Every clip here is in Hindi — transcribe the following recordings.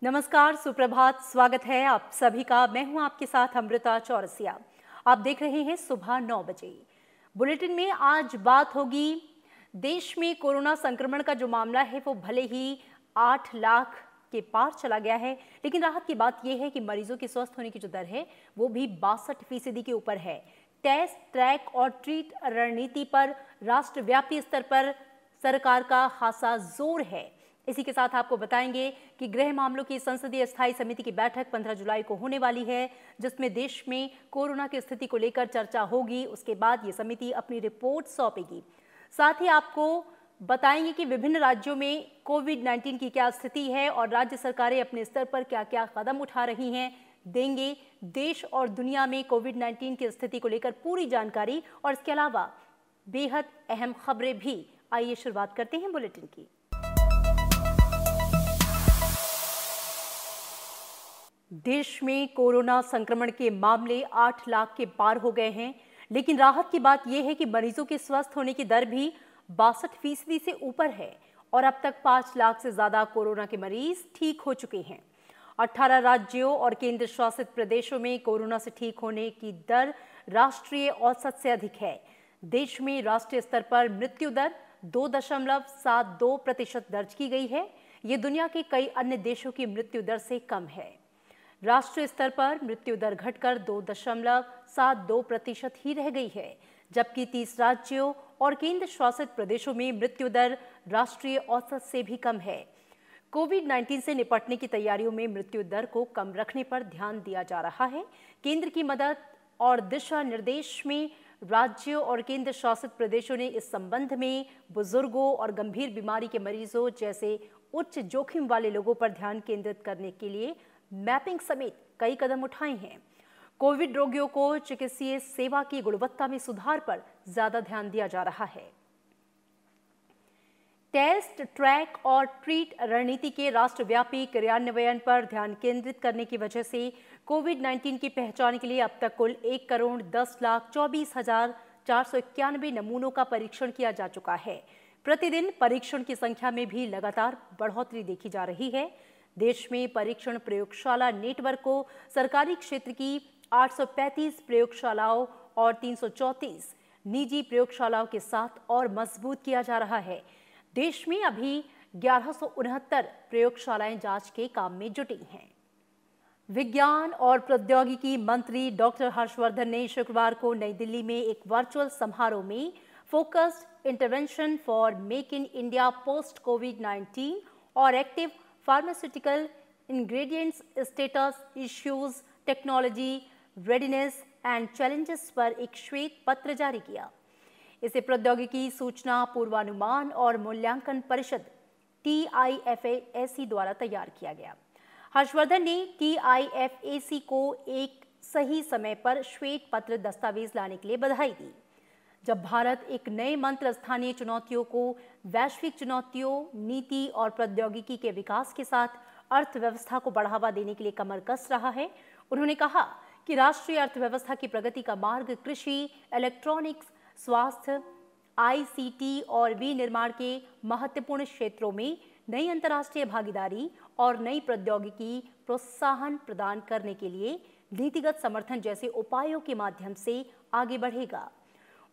नमस्कार, सुप्रभात, स्वागत है आप सभी का। मैं हूं आपके साथ अमृता चौरसिया। आप देख रहे हैं सुबह 9 बजे। बुलेटिन में आज बात होगी, देश में कोरोना संक्रमण का जो मामला है वो भले ही 8 लाख के पार चला गया है, लेकिन राहत की बात यह है कि मरीजों के स्वस्थ होने की जो दर है वो भी 62% के ऊपर है। टेस्ट, ट्रैक और ट्रीट रणनीति पर राष्ट्रव्यापी स्तर पर सरकार का खासा जोर है। इसी के साथ आपको बताएंगे कि गृह मामलों की संसदीय स्थायी समिति की बैठक 15 जुलाई को होने वाली है, जिसमें देश में कोरोना की स्थिति को लेकर चर्चा होगी। उसके बाद ये समिति अपनी रिपोर्ट सौंपेगी। साथ ही आपको बताएंगे कि विभिन्न राज्यों में कोविड-19 की क्या स्थिति है और राज्य सरकारें अपने स्तर पर क्या क्या कदम उठा रही हैं। देंगे देश और दुनिया में कोविड-19 की स्थिति को लेकर पूरी जानकारी और इसके अलावा बेहद अहम खबरें भी। आइए शुरुआत करते हैं बुलेटिन की। देश में कोरोना संक्रमण के मामले 8 लाख के पार हो गए हैं, लेकिन राहत की बात यह है कि मरीजों के स्वस्थ होने की दर भी 62% से ऊपर है और अब तक 5 लाख से ज्यादा कोरोना के मरीज ठीक हो चुके हैं। 18 राज्यों और केंद्र शासित प्रदेशों में कोरोना से ठीक होने की दर राष्ट्रीय औसत से अधिक है। देश में राष्ट्रीय स्तर पर मृत्यु दर 2.72% दर्ज की गई है। ये दुनिया के कई अन्य देशों की मृत्यु दर से कम है। राष्ट्रीय स्तर पर मृत्यु दर घटकर 2.72% ही रह गई है, जबकि 30 राज्यों और केंद्र शासित प्रदेशों में मृत्यु दर राष्ट्रीय औसत से भी कम है। कोविड-19 से निपटने की तैयारियों में मृत्यु दर को कम रखने पर ध्यान दिया जा रहा है। केंद्र की मदद और दिशा निर्देश में राज्यों और केंद्र शासित प्रदेशों ने इस संबंध में बुजुर्गों और गंभीर बीमारी के मरीजों जैसे उच्च जोखिम वाले लोगों पर ध्यान केंद्रित करने के लिए मैपिंग समेत कई कदम उठाए हैं। कोविड रोगियों को चिकित्सीय सेवा की गुणवत्ता में सुधार पर ज्यादा ध्यान दिया जा रहा है। टेस्ट, ट्रैक और ट्रीट रणनीति के राष्ट्रव्यापी क्रियान्वयन पर ध्यान केंद्रित करने की वजह से कोविड-19 की पहचान के लिए अब तक कुल 1,10,24,491 नमूनों का परीक्षण किया जा चुका है। प्रतिदिन परीक्षण की संख्या में भी लगातार बढ़ोतरी देखी जा रही है। देश में परीक्षण प्रयोगशाला नेटवर्क को सरकारी क्षेत्र की 835 प्रयोगशालाओं और 334 निजी प्रयोगशालाओं के साथ और मजबूत किया जा रहा है। देश में अभी 1169 प्रयोगशालाएं जांच के काम में जुटी हैं। विज्ञान और प्रौद्योगिकी मंत्री डॉक्टर हर्षवर्धन ने शुक्रवार को नई दिल्ली में एक वर्चुअल समारोह में focused intervention for make in India post कोविड-19 और active pharmaceutical ingredients status issues, technology readiness and challenges पर एक श्वेत पत्र जारी किया। इसे प्रौद्योगिकी, सूचना, पूर्वानुमान और मूल्यांकन परिषद TIFAC द्वारा तैयार किया गया। हर्षवर्धन ने TIFAC को एक सही समय पर श्वेत पत्र दस्तावेज लाने के लिए बधाई दी। जब भारत एक नए मंत्र स्थानीय चुनौतियों को वैश्विक चुनौतियों, नीति और प्रौद्योगिकी के विकास के साथ अर्थव्यवस्था को बढ़ावा देने के लिए कमर कस रहा है। उन्होंने कहा कि राष्ट्रीय अर्थव्यवस्था की प्रगति का मार्ग कृषि, इलेक्ट्रॉनिक्स, स्वास्थ्य, ICT और विनिर्माण के महत्वपूर्ण क्षेत्रों में नई अंतर्राष्ट्रीय भागीदारी और नई प्रौद्योगिकी प्रोत्साहन प्रदान करने के लिए नीतिगत समर्थन जैसे उपायों के माध्यम से आगे बढ़ेगा।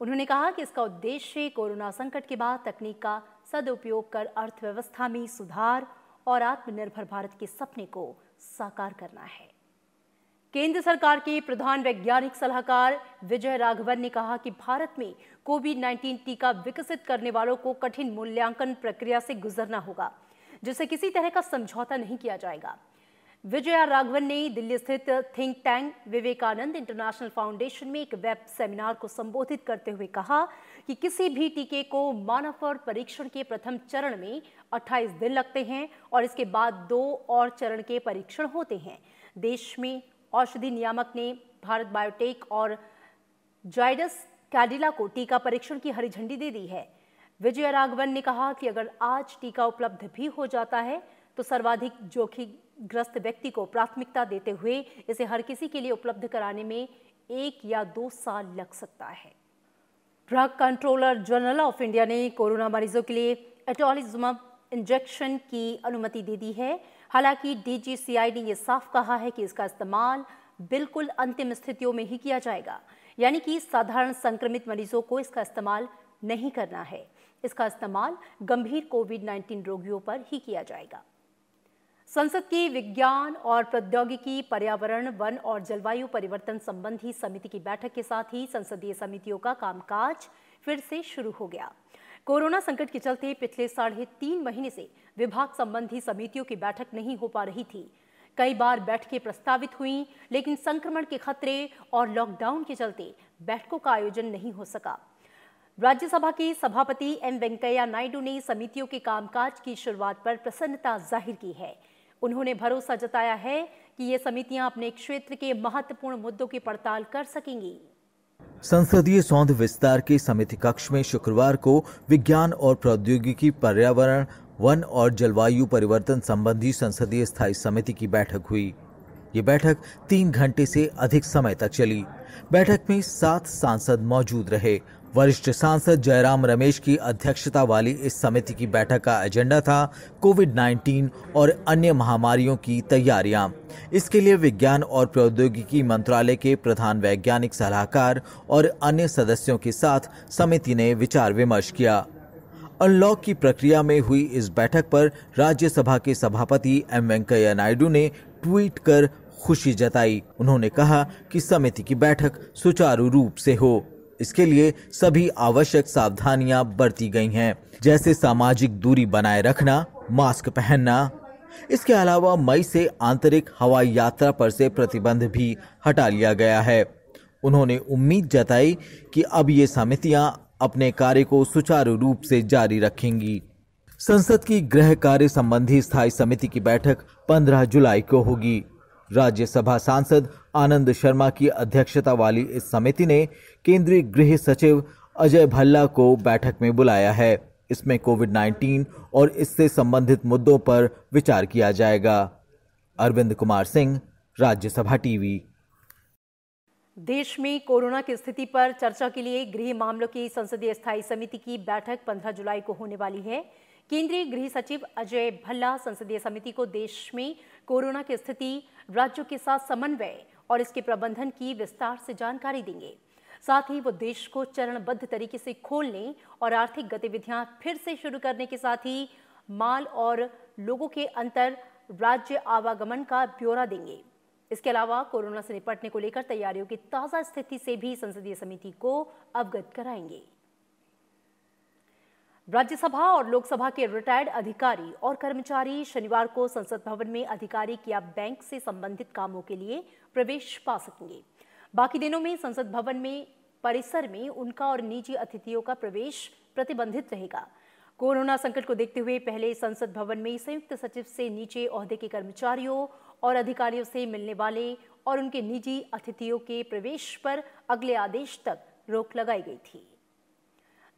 उन्होंने कहा कि इसका उद्देश्य कोरोना संकट के बाद तकनीक का सदुपयोग कर अर्थव्यवस्था में सुधार और आत्मनिर्भर भारत के सपने को साकार करना है। केंद्र सरकार के प्रधान वैज्ञानिक सलाहकार विजय राघवन ने कहा कि भारत में कोविड-19 टीका विकसित करने वालों को कठिन मूल्यांकन प्रक्रिया से गुजरना होगा, जिससे किसी तरह का समझौता नहीं किया जाएगा। विजय राघवन ने दिल्ली स्थित think tank Vivekananda International Foundation में एक वेब सेमिनार को संबोधित करते हुए कहा कि किसी भी टीके को मानव पर परीक्षण के प्रथम चरण में 28 दिन लगते हैं और इसके बाद 2 और चरण के परीक्षण होते हैं। देश में औषधि नियामक ने भारत बायोटेक और जाइडस कैडिला को टीका परीक्षण की हरी झंडी दे दी है। विजय राघवन ने कहा कि अगर आज टीका उपलब्ध भी हो जाता है तो सर्वाधिक जोखिमग्रस्त व्यक्ति को प्राथमिकता देते हुए इसे हर किसी के लिए उपलब्ध कराने में 1 या 2 साल लग सकता है। Drug controller general of India ने कोरोना मरीजों के लिए एटोलिजुमब इंजेक्शन की अनुमति दे दी है। हालांकि DGCI ने यह साफ कहा है कि इसका इस्तेमाल बिल्कुल अंतिम स्थितियों में ही किया जाएगा, यानी कि साधारण संक्रमित मरीजों को इसका इस्तेमाल नहीं करना है। इसका इस्तेमाल गंभीर कोविड-19 रोगियों पर ही किया जाएगा। संसद की विज्ञान और प्रौद्योगिकी, पर्यावरण, वन और जलवायु परिवर्तन संबंधी समिति की बैठक के साथ ही संसदीय समितियों का कामकाज फिर से शुरू हो गया। कोरोना संकट के चलते पिछले 3.5 महीने से विभाग संबंधी समितियों की बैठक नहीं हो पा रही थी। कई बार बैठकें प्रस्तावित हुई, लेकिन संक्रमण के खतरे और लॉकडाउन के चलते बैठकों का आयोजन नहीं हो सका। राज्यसभा के सभापति एम वेंकैया नायडू ने समितियों के कामकाज की शुरुआत पर प्रसन्नता जाहिर की है। उन्होंने भरोसा जताया है कि ये समितियां अपने क्षेत्र के महत्वपूर्ण मुद्दों की पड़ताल कर सकेंगी। संसदीय सौंध विस्तार के समिति कक्ष में शुक्रवार को विज्ञान और प्रौद्योगिकी, पर्यावरण, वन और जलवायु परिवर्तन संबंधी संसदीय स्थायी समिति की बैठक हुई। ये बैठक 3 घंटे से अधिक समय तक चली। बैठक में 7 सांसद मौजूद रहे। वरिष्ठ सांसद जयराम रमेश की अध्यक्षता वाली इस समिति की बैठक का एजेंडा था कोविड-19 और अन्य महामारियों की तैयारियां। इसके लिए विज्ञान और प्रौद्योगिकी मंत्रालय के प्रधान वैज्ञानिक सलाहकार और अन्य सदस्यों के साथ समिति ने विचार विमर्श किया। अनलॉक की प्रक्रिया में हुई इस बैठक पर राज्यसभा के सभापति एम वेंकैया नायडू ने ट्वीट कर खुशी जताई। उन्होंने कहा कि समिति की बैठक सुचारू रूप से हो। इसके लिए सभी आवश्यक सावधानियां बरती गई हैं, जैसे सामाजिक दूरी बनाए रखना, मास्क पहनना। इसके अलावा मई से आंतरिक हवाई यात्रा पर से प्रतिबंध भी हटा लिया गया है। उन्होंने उम्मीद जताई कि अब ये समितियां अपने कार्य को सुचारू रूप से जारी रखेंगी। संसद की गृह कार्य संबंधी स्थायी समिति की बैठक 15 जुलाई को होगी। राज्यसभा सांसद आनंद शर्मा की अध्यक्षता वाली इस समिति ने केंद्रीय गृह सचिव अजय भल्ला को बैठक में बुलाया है। इसमें कोविड-19 और इससे संबंधित मुद्दों पर विचार किया जाएगा। अरविंद कुमार सिंह, राज्यसभा टीवी। देश में कोरोना की स्थिति पर चर्चा के लिए गृह मामलों की संसदीय स्थायी समिति की बैठक 15 जुलाई को होने वाली है। केंद्रीय गृह सचिव अजय भल्ला संसदीय समिति को देश में कोरोना की स्थिति, राज्यों के साथ समन्वय और इसके प्रबंधन की विस्तार से जानकारी देंगे। साथ ही वो देश को चरणबद्ध तरीके से खोलने और आर्थिक गतिविधियां फिर से शुरू करने के साथ ही माल और लोगों के अंतर राज्य आवागमन का ब्यौरा देंगे। इसके अलावा कोरोना से निपटने को लेकर तैयारियों की ताजा स्थिति से भी संसदीय समिति को अवगत कराएंगे। राज्यसभा और लोकसभा के रिटायर्ड अधिकारी और कर्मचारी शनिवार को संसद भवन में आधिकारिक या बैंक से संबंधित कामों के लिए प्रवेश पा सकेंगे। बाकी दिनों में संसद भवन में परिसर में उनका और निजी अतिथियों का प्रवेश प्रतिबंधित रहेगा। कोरोना संकट को देखते हुए पहले संसद भवन में संयुक्त सचिव से नीचे ओहदे के कर्मचारियों और अधिकारियों से मिलने वाले और उनके निजी अतिथियों के प्रवेश पर अगले आदेश तक रोक लगाई गई थी।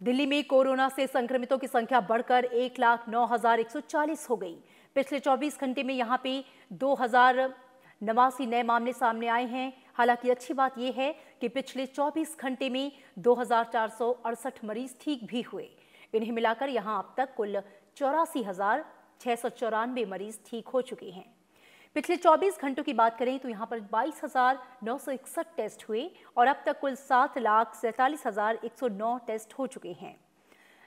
दिल्ली में कोरोना से संक्रमितों की संख्या बढ़कर 1,09,140 हो गई। पिछले 24 घंटे में यहां पे 2,089 नए मामले सामने आए हैं। हालांकि अच्छी बात यह है कि पिछले 24 घंटे में 2,468 मरीज ठीक भी हुए। इन्हें मिलाकर यहां अब तक कुल 84,694 मरीज ठीक हो चुके हैं। पिछले 24 घंटों की बात करें तो यहां पर 22,961 टेस्ट हुए और अब तक कुल 7,47,109 टेस्ट हो चुके हैं।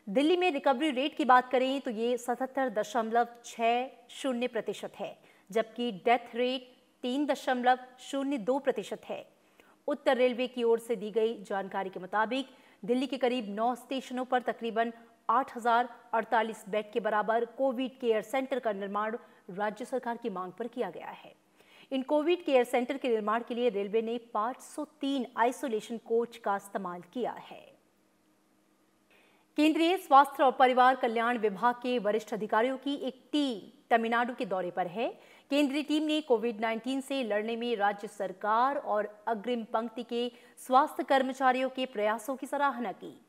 दिल्ली में रिकवरी रेट की बात करें तो ये 77.60% है, जबकि डेथ रेट 3.02% है। उत्तर रेलवे की ओर से दी गई जानकारी के मुताबिक दिल्ली के करीब 9 स्टेशनों पर तकरीबन 8,048 बेड के बराबर कोविड केयर सेंटर का निर्माण राज्य सरकार की मांग पर किया गया है। इन कोविड केयर सेंटर के निर्माण के लिए रेलवे ने 503 आइसोलेशन कोच का इस्तेमाल किया है। केंद्रीय स्वास्थ्य और परिवार कल्याण विभाग के वरिष्ठ अधिकारियों की एक टीम तमिलनाडु के दौरे पर है। केंद्रीय टीम ने कोविड-19 से लड़ने में राज्य सरकार और अग्रिम पंक्ति के स्वास्थ्य कर्मचारियों के प्रयासों की सराहना की।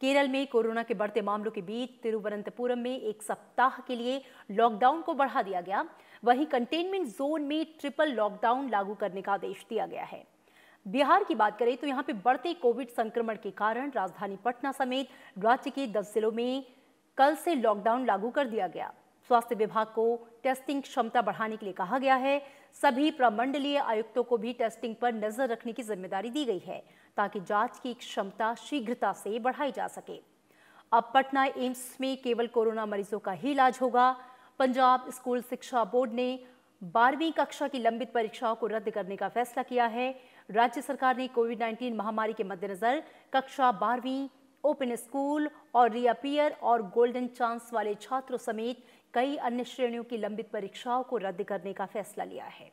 केरल में कोरोना के बढ़ते मामलों के बीच तिरुवनंतपुरम में 1 सप्ताह के लिए लॉकडाउन को बढ़ा दिया गया। वहीं कंटेनमेंट जोन में ट्रिपल लॉकडाउन लागू करने का आदेश दिया गया है। बिहार की बात करें तो यहां पे बढ़ते कोविड संक्रमण के कारण राजधानी पटना समेत राज्य के 10 जिलों में कल से लॉकडाउन लागू कर दिया गया। स्वास्थ्य विभाग को टेस्टिंग क्षमता बढ़ाने के लिए कहा गया है। सभी प्रमंडलीय आयुक्तों को भी टेस्टिंग पर नजर रखने की जिम्मेदारी दी गई है ताकि जांच की क्षमता शीघ्रता से बढ़ाई जा सके। अब पटना एम्स में केवल कोरोना मरीजों का ही इलाज होगा। पंजाब स्कूल शिक्षा बोर्ड ने 12वीं कक्षा की लंबित परीक्षाओं को रद्द करने का फैसला किया है। राज्य सरकार ने कोविड-19 महामारी के मद्देनजर कक्षा 12वीं, ओपन स्कूल और रीअपियर और गोल्डन चांस वाले छात्रों समेत कई अन्य श्रेणियों की लंबित परीक्षाओं को रद्द करने का फैसला लिया है।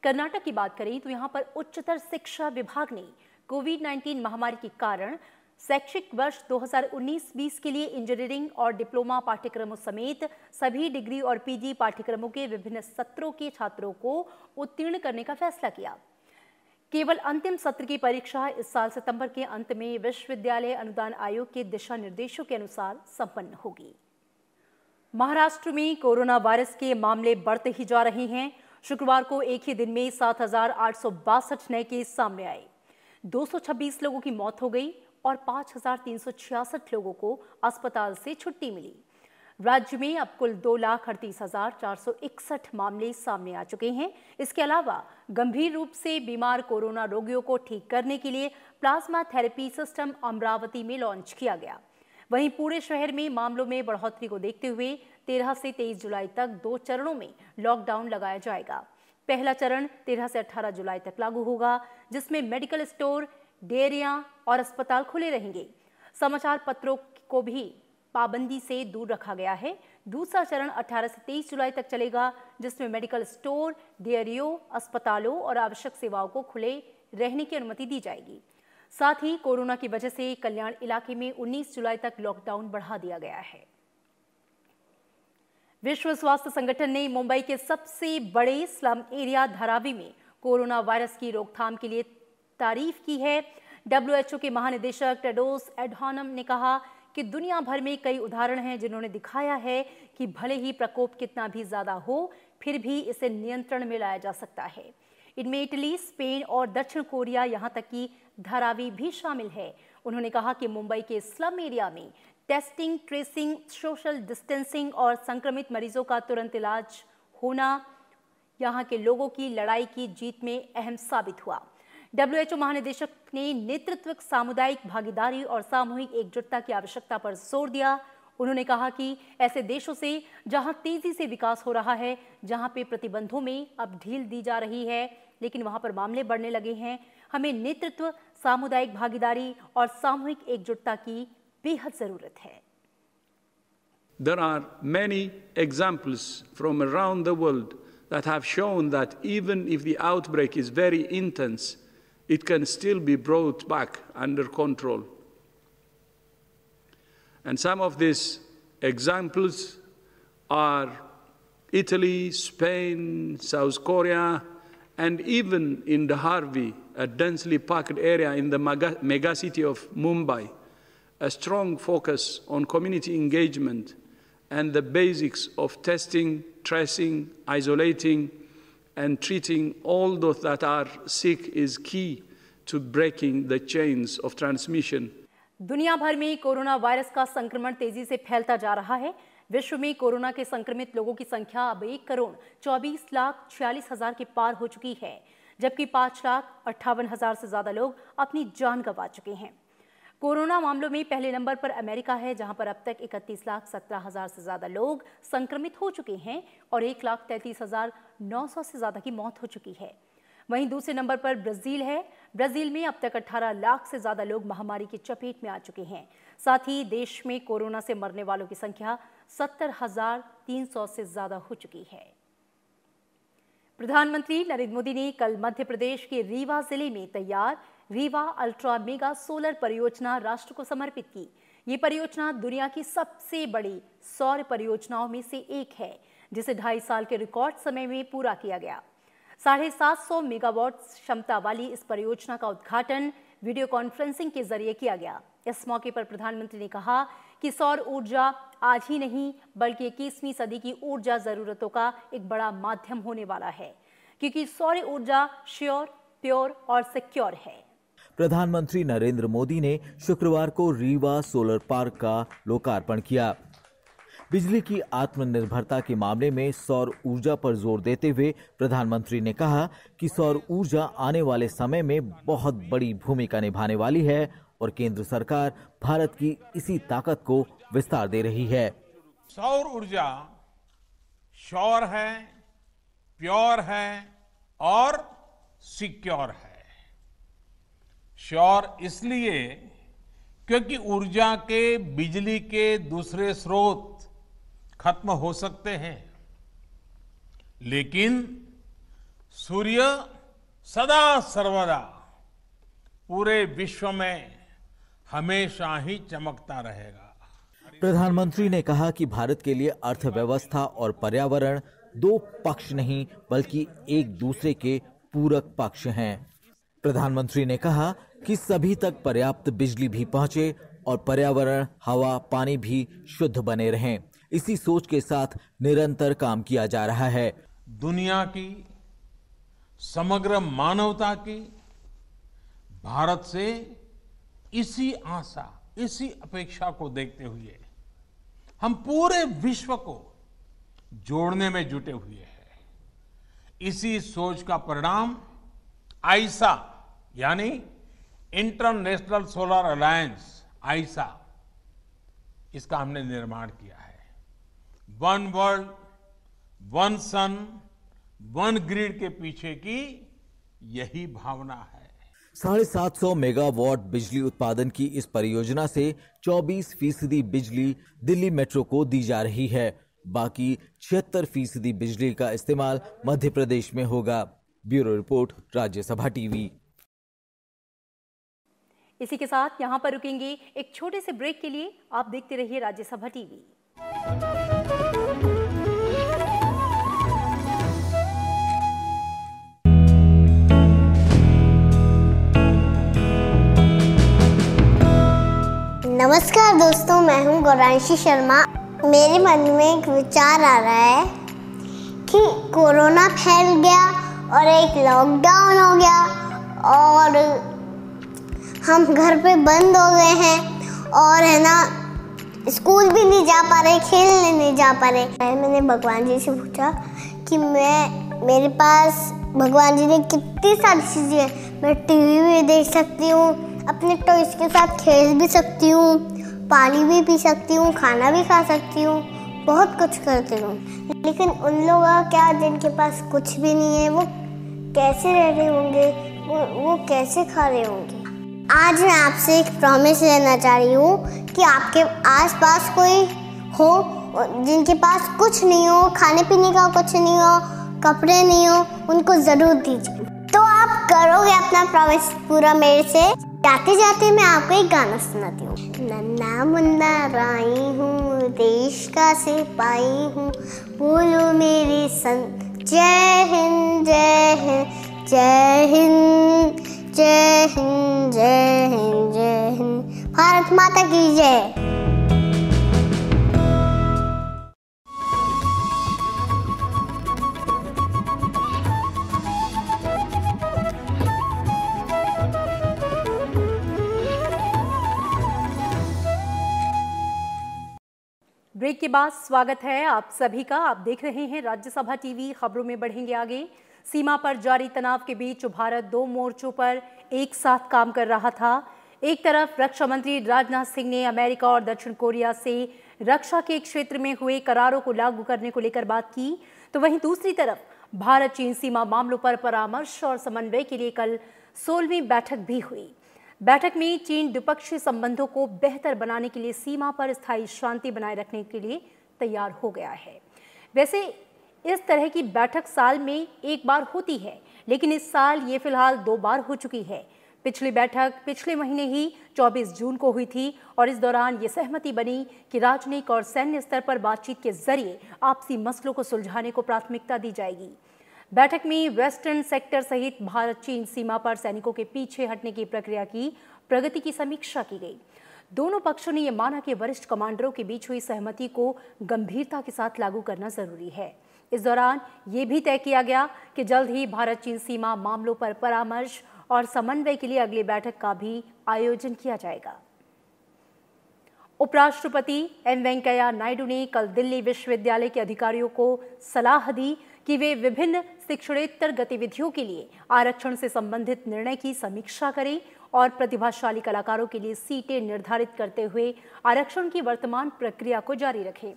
कर्नाटक की बात करें तो यहां पर उच्चतर शिक्षा विभाग ने कोविड-19 महामारी के कारण शैक्षिक वर्ष 2019-20 के लिए इंजीनियरिंग और डिप्लोमा पाठ्यक्रमों समेत सभी डिग्री और पीजी पाठ्यक्रमों के विभिन्न सत्रों के छात्रों को उत्तीर्ण करने का फैसला किया। केवल अंतिम सत्र की परीक्षा इस साल सितंबर के अंत में विश्वविद्यालय अनुदान आयोग के दिशा निर्देशों के अनुसार संपन्न होगी। महाराष्ट्र में कोरोना वायरस के मामले बढ़ते ही जा रहे हैं। शुक्रवार को एक ही दिन में 7,862 नए केस सामने आए। 226 लोगों की मौत हो गई और 5,366 लोगों को अस्पताल से छुट्टी मिली। राज्य में अब कुल 2,38,461 मामले सामने आ चुके हैं। इसके अलावा गंभीर रूप से बीमार कोरोना रोगियों को ठीक करने के लिए प्लाज्मा थेरेपी सिस्टम अमरावती में लॉन्च किया गया। वहीं पूरे शहर में मामलों में बढ़ोतरी को देखते हुए 13 से 23 जुलाई तक 2 चरणों में लॉकडाउन लगाया जाएगा। पहला चरण 13 से 18 जुलाई तक लागू होगा, जिसमें मेडिकल स्टोर, डेयरियां और अस्पताल खुले रहेंगे। समाचार पत्रों को भी पाबंदी से दूर रखा गया है। दूसरा चरण 18 से 23 जुलाई तक चलेगा, जिसमें मेडिकल स्टोर, डेयरियों, अस्पतालों और आवश्यक सेवाओं को खुले रहने की अनुमति दी जाएगी। साथ ही कोरोना की वजह से कल्याण इलाके में 19 जुलाई तक लॉकडाउन बढ़ा दिया गया है। विश्व स्वास्थ्य संगठन ने मुंबई के सबसे बड़े स्लम एरिया धारावी में कोरोना वायरस की रोकथाम के लिए तारीफ की है। WHO के महानिदेशक टेड्रोस एडहानम ने कहा कि दुनिया भर में कई उदाहरण हैं जिन्होंने दिखाया है कि भले ही प्रकोप कितना भी ज्यादा हो, फिर भी इसे नियंत्रण में लाया जा सकता है। इनमें इटली, स्पेन और दक्षिण कोरिया, यहां तक कि धारावी भी शामिल है। उन्होंने कहा कि मुंबई के स्लम एरिया में टेस्टिंग, ट्रेसिंग, सोशल डिस्टेंसिंग और संक्रमित मरीजों का तुरंत इलाज होना यहां के लोगों की लड़ाई की जीत में अहम साबित हुआ। WHO महानिदेशक ने नेतृत्व, सामुदायिक भागीदारी और सामूहिक एकजुटता की आवश्यकता पर जोर दिया। उन्होंने कहा कि ऐसे देशों से जहां तेजी से विकास हो रहा है, जहां पे प्रतिबंधों में अब ढील दी जा रही है, लेकिन वहां पर मामले बढ़ने लगे हैं, हमें नेतृत्व, सामुदायिक भागीदारी और सामूहिक एकजुटता की बेहद जरूरत है। There are many examples from around the world that have shown that even if the outbreak is very intense, it can still be brought back under control. And some of these examples are Italy, Spain, South Korea, and even in the Harvey, a densely packed area in the mega city of Mumbai, a strong focus on community engagement and the basics of testing, tracing, isolating, and treating all those that are sick is key to breaking the chains of transmission. दुनिया भर में कोरोना वायरस का संक्रमण तेजी से फैलता जा रहा है। विश्व में कोरोना के संक्रमित लोगों की संख्या अब 1,24,46,000 के पार हो चुकी है, जबकि 5,58,000 से ज्यादा लोग अपनी जान गंवा चुके हैं। कोरोना मामलों में पहले नंबर पर अमेरिका है, जहां पर अब तक 31,17,000 से ज्यादा लोग संक्रमित हो चुके हैं और 1,33,900 से ज्यादा की मौत हो चुकी है। वहीं दूसरे नंबर पर ब्राजील है। ब्राजील में अब तक 18 लाख से ज्यादा लोग महामारी की चपेट में आ चुके हैं। साथ ही देश में कोरोना से मरने वालों की संख्या 70,300 से ज्यादा हो चुकी है। प्रधानमंत्री नरेंद्र मोदी ने कल मध्य प्रदेश के रीवा जिले में तैयार रीवा अल्ट्रा मेगा सोलर परियोजना राष्ट्र को समर्पित की। ये परियोजना दुनिया की सबसे बड़ी सौर परियोजनाओं में से एक है, जिसे 2.5 साल के रिकॉर्ड समय में पूरा किया गया। 750 मेगावाट क्षमता वाली इस परियोजना का उद्घाटन वीडियो कॉन्फ्रेंसिंग के जरिए किया गया। इस मौके पर प्रधानमंत्री ने कहा कि सौर ऊर्जा आज ही नहीं बल्कि 21वीं सदी की ऊर्जा जरूरतों का एक बड़ा माध्यम होने वाला है, क्योंकि सौर ऊर्जा श्योर, प्योर और सिक्योर है। प्रधानमंत्री नरेंद्र मोदी ने शुक्रवार को रीवा सोलर पार्क का लोकार्पण किया। बिजली की आत्मनिर्भरता के मामले में सौर ऊर्जा पर जोर देते हुए प्रधानमंत्री ने कहा कि सौर ऊर्जा आने वाले समय में बहुत बड़ी भूमिका निभाने वाली है और केंद्र सरकार भारत की इसी ताकत को विस्तार दे रही है। सौर ऊर्जा श्योर है, प्योर है और सिक्योर है। श्योर इसलिए क्योंकि ऊर्जा के बिजली के दूसरे स्रोत खत्म हो सकते हैं, लेकिन सूर्य सदा सर्वदा पूरे विश्व में हमेशा ही चमकता रहेगा। प्रधानमंत्री ने कहा कि भारत के लिए अर्थव्यवस्था और पर्यावरण दो पक्ष नहीं बल्कि एक दूसरे के पूरक पक्ष हैं। प्रधानमंत्री ने कहा कि सभी तक पर्याप्त बिजली भी पहुंचे और पर्यावरण, हवा, पानी भी शुद्ध बने रहें। इसी सोच के साथ निरंतर काम किया जा रहा है। दुनिया की, समग्र मानवता की भारत से इसी आशा, इसी अपेक्षा को देखते हुए हम पूरे विश्व को जोड़ने में जुटे हुए हैं। इसी सोच का परिणाम आईसा यानी इंटरनेशनल सोलर अलायंस, आईसा, इसका हमने निर्माण किया है। वन वर्ल्ड, वन सन, वन ग्रिड के पीछे की यही भावना है। 750 मेगावाट बिजली उत्पादन की इस परियोजना से 24% बिजली दिल्ली मेट्रो को दी जा रही है। बाकी 76% बिजली का इस्तेमाल मध्य प्रदेश में होगा। Bureau report, Rajya Sabha TV. इसी के साथ यहां पर रुकेंगे एक छोटे से ब्रेक के लिए। आप देखते रहिए राज्यसभा टीवी। नमस्कार दोस्तों, मैं हूं गौरांशी शर्मा। मेरे मन में एक विचार आ रहा है कि कोरोना फैल गया और एक लॉकडाउन हो गया और हम घर पे बंद हो गए हैं और है ना, स्कूल भी नहीं जा पा रहे, खेलने नहीं जा पा रहे। मैंने भगवान जी से पूछा कि मेरे पास भगवान जी ने कितनी सारी चीज़ें हैं। मैं टीवी भी देख सकती हूँ, अपने टॉयज के साथ खेल भी सकती हूँ, पानी भी पी सकती हूँ, खाना भी खा सकती हूँ, बहुत कुछ करती हूँ। लेकिन उन लोगों का क्या, जिनके पास कुछ भी नहीं है, वो कैसे रह रहे होंगे, वो कैसे खा रहे होंगे। आज मैं आपसे एक प्रॉमिस लेना चाह रही हूँ कि आपके आसपास कोई हो जिनके पास कुछ नहीं हो, खाने पीने का कुछ नहीं हो, कपड़े नहीं हो, उनको ज़रूर दीजिए। तो आप करोगे अपना प्रॉमिस पूरा मेरे से। जाते जाते मैं आपको एक गाना सुनाती हूँ। नन्ना मुन्ना राई हूँ, देश का सिपाही हूँ, बोलो मेरे संग जय हिंद जय हिंद जय हिंद जय हिंद जय हिंद जय हिंद, भारत माता की जय। ब्रेक के बाद स्वागत है आप सभी का। आप देख रहे हैं राज्यसभा टीवी। खबरों में बढ़ेंगे आगे। सीमा पर जारी तनाव के बीच भारत दो मोर्चों पर एक साथ काम कर रहा था। एक तरफ रक्षा मंत्री राजनाथ सिंह ने अमेरिका और दक्षिण कोरिया से रक्षा के क्षेत्र में हुए करारों को लागू करने को लेकर बात की, तो वहीं दूसरी तरफ भारत चीन सीमा मामलों पर परामर्श और समन्वय के लिए कल 16वीं बैठक भी हुई। बैठक में चीन द्विपक्षीय संबंधों को बेहतर बनाने के लिए सीमा पर स्थायी शांति बनाए रखने के लिए तैयार हो गया है। वैसे इस तरह की बैठक साल में एक बार होती है, लेकिन इस साल ये फिलहाल 2 बार हो चुकी है। पिछली बैठक पिछले महीने ही 24 जून को हुई थी और इस दौरान ये सहमति बनी कि राजनयिक और सैन्य स्तर पर बातचीत के जरिए आपसी मसलों को सुलझाने को प्राथमिकता दी जाएगी। बैठक में वेस्टर्न सेक्टर सहित भारत चीन सीमा पर सैनिकों के पीछे हटने की प्रक्रिया की प्रगति की समीक्षा की गई। दोनों पक्षों ने यह माना कि वरिष्ठ कमांडरों के बीच हुई सहमति को गंभीरता के साथ लागू करना जरूरी है। इस दौरान ये भी तय किया गया कि जल्द ही भारत चीन सीमा मामलों पर परामर्श और समन्वय के लिए अगली बैठक का भी आयोजन किया जाएगा। उपराष्ट्रपति एम वेंकैया नायडू ने कल दिल्ली विश्वविद्यालय के अधिकारियों को सलाह दी कि वे विभिन्न शिक्षणेतर गतिविधियों के लिए आरक्षण से संबंधित निर्णय की समीक्षा करें और प्रतिभाशाली कलाकारों के लिए सीटें निर्धारित करते हुए आरक्षण की वर्तमान प्रक्रिया को जारी रखें।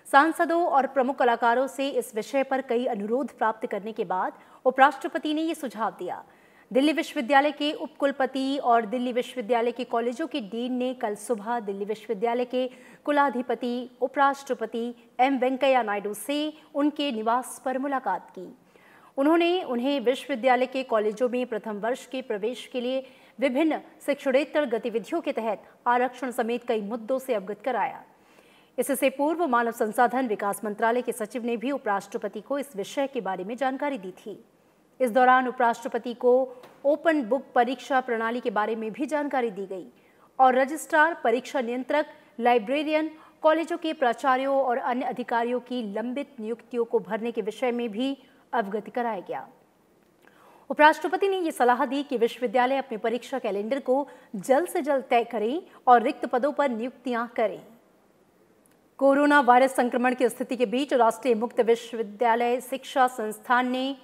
सांसदों और प्रमुख कलाकारों से इस विषय पर कई अनुरोध प्राप्त करने के बाद उपराष्ट्रपति ने ये सुझाव दिया। दिल्ली विश्वविद्यालय के उपकुलपति और दिल्ली विश्वविद्यालय के कॉलेजों के डीन ने कल सुबह दिल्ली विश्वविद्यालय के कुलाधिपति उपराष्ट्रपति एम वेंकैया नायडू से उनके निवास पर मुलाकात की। उन्होंने उन्हें विश्वविद्यालय के कॉलेजों में प्रथम वर्ष के प्रवेश के लिए विभिन्न शिक्षणेतर गतिविधियों के तहत आरक्षण समेत कई मुद्दों से अवगत कराया। इससे पूर्व मानव संसाधन विकास मंत्रालय के सचिव ने भी उपराष्ट्रपति को इस विषय के बारे में जानकारी दी थी। इस दौरान उपराष्ट्रपति को ओपन बुक परीक्षा प्रणाली के बारे में भी जानकारी दी गई और रजिस्ट्रार, परीक्षा नियंत्रक, लाइब्रेरियन, कॉलेजों के प्राचार्यों और अन्य अधिकारियों की लंबित नियुक्तियों को भरने के विषय में भी अवगत कराया गया। उपराष्ट्रपति ने ये सलाह दी कि विश्वविद्यालय अपने परीक्षा कैलेंडर को जल्द से जल्द तय करें और रिक्त पदों पर नियुक्तियां करें। कोरोना वायरस संक्रमण की स्थिति के बीच राष्ट्रीय मुक्त विश्वविद्यालय शिक्षा संस्थान ने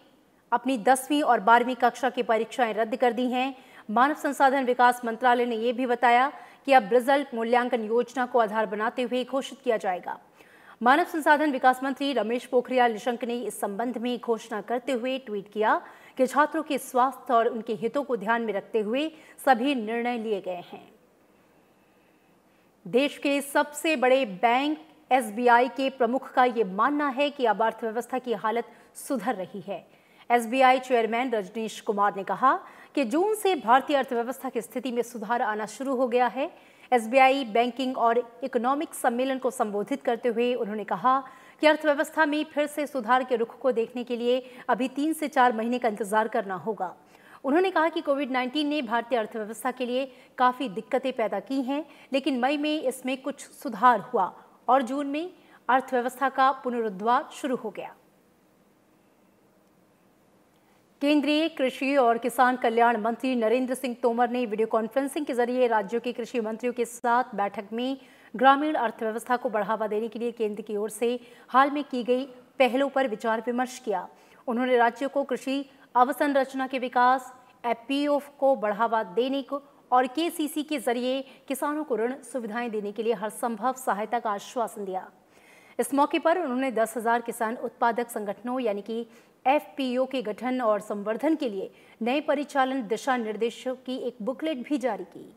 अपनी 10वीं और 12वीं कक्षा की परीक्षाएं रद्द कर दी हैं। मानव संसाधन विकास मंत्रालय ने यह भी बताया कि अब रिजल्ट मूल्यांकन योजना को आधार बनाते हुए घोषित किया जाएगा। मानव संसाधन विकास मंत्री रमेश पोखरियाल निशंक ने इस संबंध में घोषणा करते हुए ट्वीट किया कि छात्रों के स्वास्थ्य और उनके हितों को ध्यान में रखते हुए सभी निर्णय लिए गए हैं। देश के सबसे बड़े बैंक एसबीआई के प्रमुख का ये मानना है कि अब अर्थव्यवस्था की हालत सुधर रही है। एसबीआई चेयरमैन रजनीश कुमार ने कहा कि जून से भारतीय अर्थव्यवस्था की स्थिति में सुधार आना शुरू हो गया है। एसबीआई बैंकिंग और इकोनॉमिक सम्मेलन को संबोधित करते हुए उन्होंने कहा कि अर्थव्यवस्था में फिर से सुधार के रुख को देखने के लिए अभी 3 से 4 महीने का इंतजार करना होगा। उन्होंने कहा कि कोविड-19 ने भारतीय अर्थव्यवस्था के लिए काफ़ी दिक्कतें पैदा की हैं, लेकिन मई में इसमें कुछ सुधार हुआ और जून में अर्थव्यवस्था का पुनरुद्धार शुरू हो गया। केंद्रीय कृषि और किसान कल्याण मंत्री नरेंद्र सिंह तोमर ने वीडियो कॉन्फ्रेंसिंग के जरिए राज्यों के कृषि मंत्रियों के साथ बैठक में ग्रामीण अर्थव्यवस्था को बढ़ावा देने के लिए केंद्र की ओर से हाल में की गई पहलों पर विचार विमर्श किया। उन्होंने राज्यों को कृषि अवसंरचना के विकास, एफपीओ को बढ़ावा देने को और केसीसी के जरिए किसानों को ऋण सुविधाएं देने के लिए हर संभव सहायता का आश्वासन दिया। इस मौके पर उन्होंने 10,000 किसान उत्पादक संगठनों यानी कि एफपीओ के गठन और संवर्धन के लिए नए परिचालन दिशा निर्देशों की एक बुकलेट भी जारी की।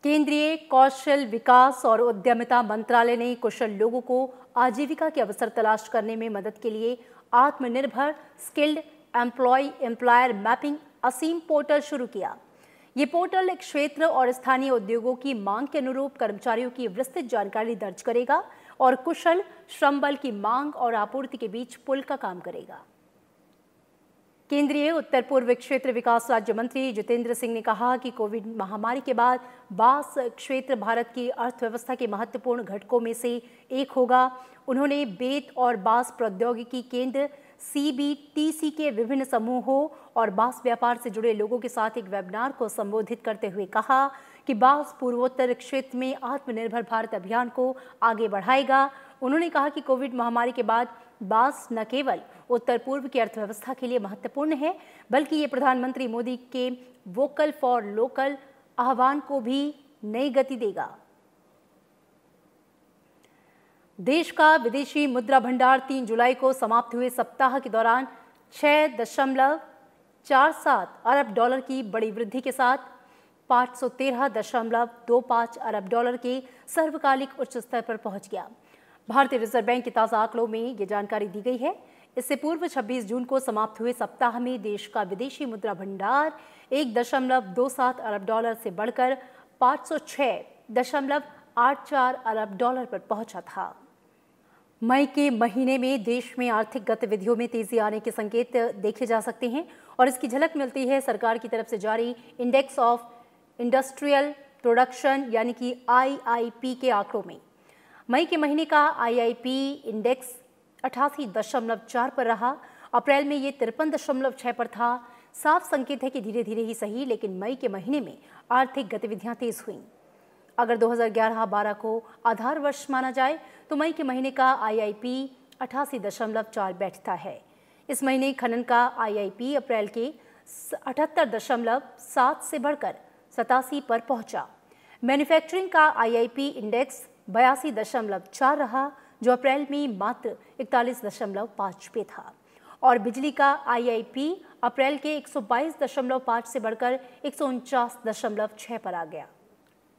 केंद्रीय कौशल विकास और उद्यमिता मंत्रालय ने कुशल लोगों को आजीविका के अवसर तलाश करने में मदद के लिए आत्मनिर्भर स्किल्ड एम्प्लॉयर मैपिंग असीम पोर्टल शुरू किया। ये पोर्टल क्षेत्र और स्थानीय उद्योगों की मांग के अनुरूप कर्मचारियों की विस्तृत जानकारी दर्ज करेगा और कुशल श्रम बल की मांग और आपूर्ति के बीच पुल का काम करेगा। केंद्रीय उत्तर पूर्व क्षेत्र विकास राज्य मंत्री जितेंद्र सिंह ने कहा कि कोविड महामारी के बाद बांस क्षेत्र भारत की अर्थव्यवस्था के महत्वपूर्ण घटकों में से एक होगा। उन्होंने बेत और बांस प्रौद्योगिकी केंद्र CBTC के विभिन्न समूहों और बांस व्यापार से जुड़े लोगों के साथ एक वेबिनार को संबोधित करते हुए कहा कि बांस पूर्वोत्तर क्षेत्र में आत्मनिर्भर भारत अभियान को आगे बढ़ाएगा। उन्होंने कहा कि कोविड महामारी के बाद बांस न केवल उत्तर पूर्व की अर्थव्यवस्था के लिए महत्वपूर्ण है, बल्कि ये प्रधानमंत्री मोदी के वोकल फॉर लोकल आह्वान को भी नई गति देगा। देश का विदेशी मुद्रा भंडार 3 जुलाई को समाप्त हुए सप्ताह के दौरान 6.47 अरब डॉलर की बड़ी वृद्धि के साथ 513.25 अरब डॉलर के सर्वकालिक उच्च स्तर पर पहुंच गया। भारतीय रिजर्व बैंक के ताज़ा आंकड़ों में ये जानकारी दी गई है। इससे पूर्व 26 जून को समाप्त हुए सप्ताह में देश का विदेशी मुद्रा भंडार 1.27 अरब डॉलर से बढ़कर 506.84 अरब डॉलर पर पहुंचा था। मई के महीने में देश में आर्थिक गतिविधियों में तेजी आने के संकेत देखे जा सकते हैं और इसकी झलक मिलती है सरकार की तरफ से जारी इंडेक्स ऑफ इंडस्ट्रियल प्रोडक्शन यानी कि IIP के आंकड़ों में। मई के महीने का IIP इंडेक्स 88.4 पर रहा। अप्रैल में ये 53.6 पर था। साफ संकेत है कि धीरे धीरे ही सही, लेकिन मई के महीने में आर्थिक गतिविधियां तेज हुईं। अगर 2011-12 को आधार वर्ष माना जाए तो मई के महीने का IIP 88.4 बैठता है। इस महीने खनन का IIP अप्रैल के 78.7 से बढ़कर 87 पर पहुंचा। मैन्युफैक्चरिंग का IIP इंडेक्स 82.4 रहा, जो अप्रैल में मात्र 41.5 पे था, और बिजली का IIP अप्रैल के 122.5 से बढ़कर 149.6 पर आ गया।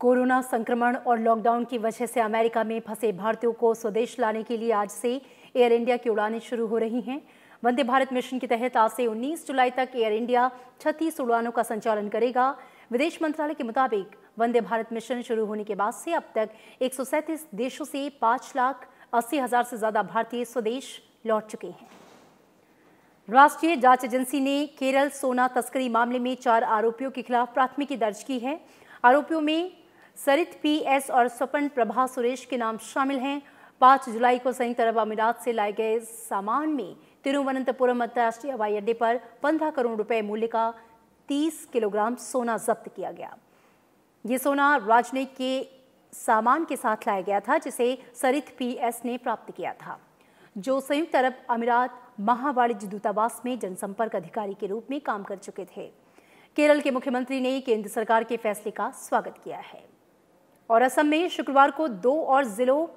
कोरोना संक्रमण और लॉकडाउन की वजह से अमेरिका में फंसे भारतीयों को स्वदेश लाने के लिए आज से एयर इंडिया की उड़ानें शुरू हो रही हैं। वंदे भारत मिशन के तहत आज से 19 जुलाई तक एयर इंडिया 36 उड़ानों का संचालन करेगा। विदेश मंत्रालय के मुताबिक वंदे भारत मिशन शुरू होने के बाद से अब तक 137 देशों से 5,80,000 से ज्यादा भारतीय स्वदेश लौट चुके हैं। राष्ट्रीय जांच एजेंसी ने केरल सोना तस्करी मामले में 4 आरोपियों के खिलाफ प्राथमिकी दर्ज की है। आरोपियों में सरित PS और स्वपन प्रभा सुरेश के नाम शामिल हैं। 5 जुलाई को संयुक्त अरब अमीरात से लाए गए सामान में तिरुवनंतपुरम अंतर्राष्ट्रीय हवाई अड्डे पर 15 करोड़ रुपए मूल्य का 30 किलोग्राम सोना जब्त किया गया। ये सोना राजनयिक के सामान के साथ लाया गया था, जिसे सरित PS ने प्राप्त किया था, जो संयुक्त अरब अमीरात महावाणिज्य दूतावास में जनसंपर्क अधिकारी के रूप में काम कर चुके थे। केरल के मुख्यमंत्री ने केंद्र सरकार के फैसले का स्वागत किया है। और असम में शुक्रवार को 2 और जिलों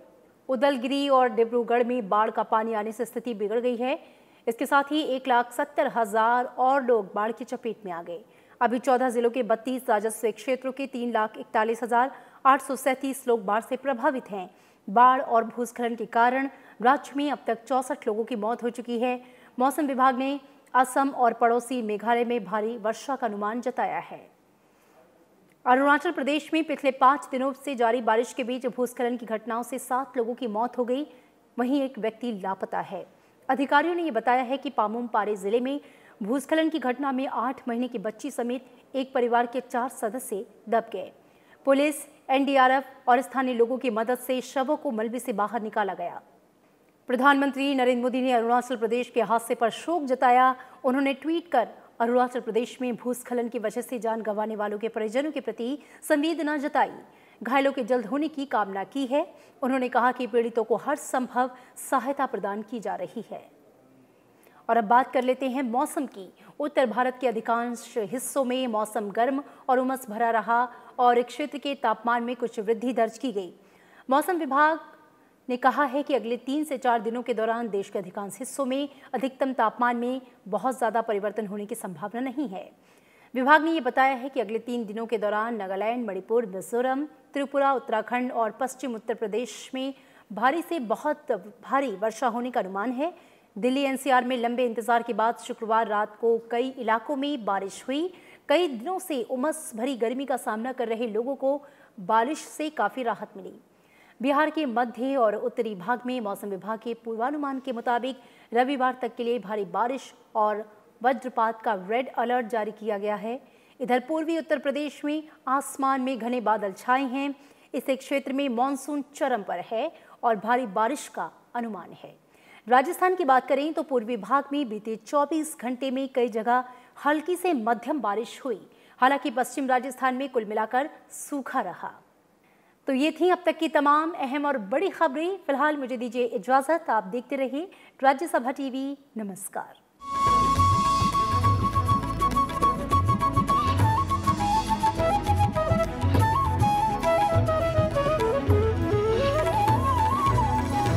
उदलगिरी और डिब्रूगढ़ में बाढ़ का पानी आने से स्थिति बिगड़ गई है। इसके साथ ही 1,70,000 और लोग बाढ़ की चपेट में आ गए। अभी 14 जिलों के 32 राजस्व क्षेत्रों के 3,41,837 लोग बाढ़ से प्रभावित हैं। बाढ़ और भूस्खलन के कारण राज्य में अब तक 64 लोगों की मौत हो चुकी है। मौसम विभाग ने असम और पड़ोसी मेघालय में भारी वर्षा का अनुमान जताया है। अरुणाचल प्रदेश में पिछले 5 दिनों से जारी बारिश के बीच भूस्खलन की घटनाओं से 7 लोगों की मौत हो गई, वहीं एक व्यक्ति लापता है। अधिकारियों ने यह बताया है कि पामुम पारे जिले में भूस्खलन की घटना में 8 महीने की बच्ची समेत एक परिवार के 4 सदस्य दब गए। पुलिस, NDRF और स्थानीय लोगों की मदद से शवों को मलबे से बाहर निकाला गया। प्रधानमंत्री नरेंद्र मोदी ने अरुणाचल प्रदेश के हादसे पर शोक जताया। उन्होंने ट्वीट कर अरुणाचल प्रदेश में भूस्खलन की वजह से जान गंवाने वालों के परिजनों के प्रति संवेदना जताई, घायलों के जल्द होने की कामना की है। उन्होंने कहा कि पीड़ितों को हर संभव सहायता प्रदान की जा रही है। और अब बात कर लेते हैं मौसम की। उत्तर भारत के अधिकांश हिस्सों में मौसम गर्म और उमस भरा रहा और क्षेत्र के तापमान में कुछ वृद्धि दर्ज की गई। मौसम विभाग ने कहा है कि अगले 3 से 4 दिनों के दौरान देश के अधिकांश हिस्सों में अधिकतम तापमान में बहुत ज़्यादा परिवर्तन होने की संभावना नहीं है। विभाग ने यह बताया है कि अगले 3 दिनों के दौरान नागालैंड, मणिपुर, मिजोरम, त्रिपुरा, उत्तराखंड और पश्चिम उत्तर प्रदेश में भारी से बहुत भारी वर्षा होने का अनुमान है। दिल्ली NCR में लंबे इंतजार के बाद शुक्रवार रात को कई इलाकों में बारिश हुई। कई दिनों से उमस भरी गर्मी का सामना कर रहे लोगों को बारिश से काफ़ी राहत मिली। बिहार के मध्य और उत्तरी भाग में मौसम विभाग के पूर्वानुमान के मुताबिक रविवार तक के लिए भारी बारिश और वज्रपात का रेड अलर्ट जारी किया गया है। इधर पूर्वी उत्तर प्रदेश में आसमान में घने बादल छाए हैं। इस क्षेत्र में मानसून चरम पर है और भारी बारिश का अनुमान है। राजस्थान की बात करें तो पूर्वी भाग में बीते 24 घंटे में कई जगह हल्की से मध्यम बारिश हुई। हालांकि पश्चिम राजस्थान में कुल मिलाकर सूखा रहा। तो ये थी अब तक की तमाम अहम और बड़ी खबरें। फिलहाल मुझे दीजिए इजाजत। आप देखते रहिए राज्यसभा TV। नमस्कार।